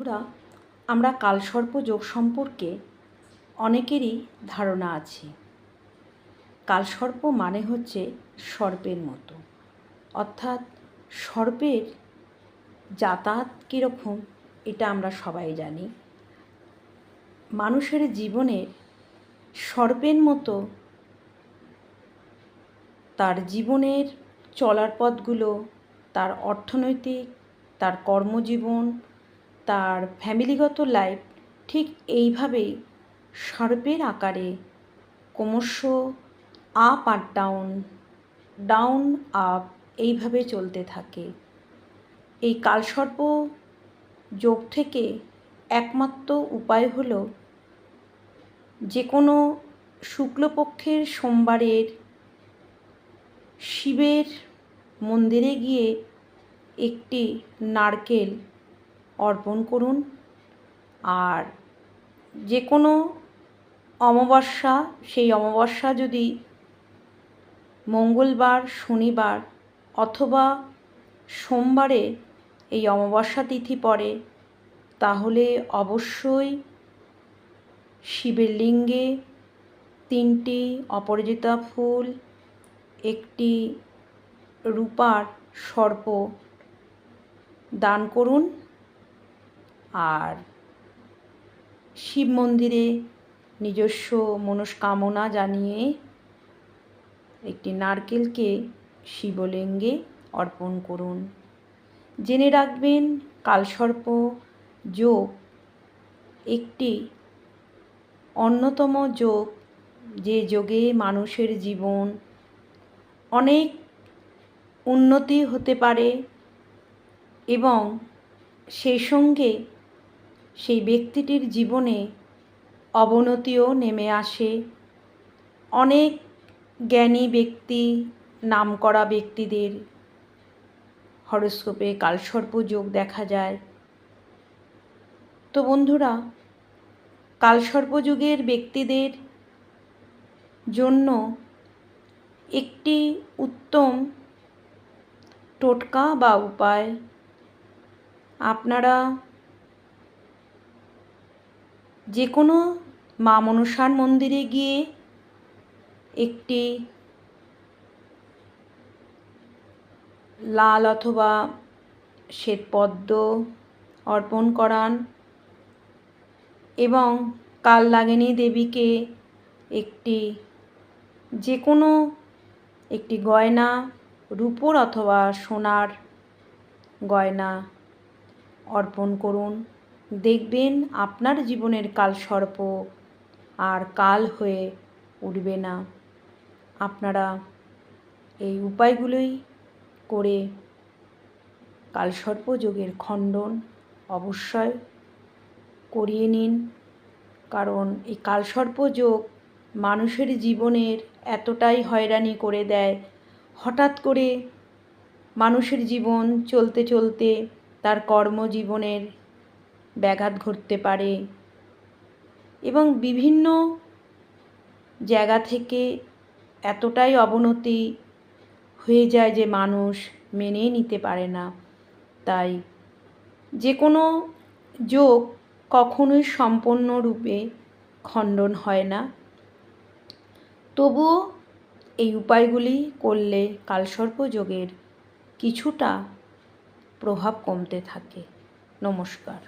বন্ধুরা, আমরা কালসর্প যোগ সম্পর্কে অনেকেরই ধারণা আছে। কালসর্প মানে হচ্ছে সর্পের মতো, অর্থাৎ সর্পের যাতায়াত কীরকম এটা আমরা সবাই জানি। মানুষের জীবনের সর্পের মতো তার জীবনের চলার পথগুলো, তার অর্থনৈতিক, তার কর্মজীবন, তার ফ্যামিলিগত লাইফ ঠিক এইভাবেই সর্পের আকারে ক্রমশ আপ আর ডাউন, ডাউন আপ এইভাবে চলতে থাকে। এই কালসর্প যোগ থেকে একমাত্র উপায় হলো যে কোনো শুক্লপক্ষের সোমবারের শিবের মন্দিরে গিয়ে একটি নারকেল অর্পণ করুন। আর যে কোনো অমাবস্যা, সেই অমাবস্যা যদি মঙ্গলবার, শনিবার অথবা সোমবারে এই অমাবস্যা তিথি পড়ে, তাহলে অবশ্যই শিবের লিঙ্গে 3টি অপরাজিতা ফুল, একটি রূপার সর্প দান করুন। আর শিব মন্দিরে নিজস্ব মনস্কামনা জানিয়ে একটি নারকেলকে শিবলিঙ্গে অর্পণ করুন। জেনে রাখবেন, কালসর্প যোগ একটি অন্যতম যোগ, যে যোগে মানুষের জীবন অনেক উন্নতি হতে পারে এবং সেই সঙ্গে সেই ব্যক্তিটির জীবনে অবনতিও নেমে আসে। অনেক জ্ঞানী ব্যক্তি, নামকরা ব্যক্তিদের হরোস্কোপে কালসর্প যোগ দেখা যায়। তো বন্ধুরা, কালসর্প যুগের ব্যক্তিদের জন্য একটি উত্তম টোটকা বা উপায়, আপনারা যে কোনো মা মনসার মন্দিরে গিয়ে একটি লাল অথবা শ্বেতপদ্ম অর্পণ করান এবং কালনাগিনী দেবীকে যে কোনো একটি গয়না, রূপোর অথবা সোনার গয়না অর্পণ করুন। দেখবেন আপনার জীবনের কালসর্প আর কাল হয়ে উঠবে না। আপনারা এই উপায়গুলোই করে কালসর্প যোগের খণ্ডন অবশ্যই করিয়ে নিন। কারণ এই কালসর্প যোগ মানুষের জীবনের এতটাই হয়রানি করে দেয়, হঠাৎ করে মানুষের জীবন চলতে চলতে তার কর্মজীবনের ব্যাঘাত ঘটতে পারে এবং বিভিন্ন জায়গা থেকে এতটাই অবনতি হয়ে যায় যে মানুষ মেনে নিতে পারে না। তাই যে কোনো যোগ কখনোই সম্পূর্ণরূপে খণ্ডন হয় না। তবুও এই উপায়গুলি করলে কালসর্প যোগের কিছুটা প্রভাব কমতে থাকে। নমস্কার।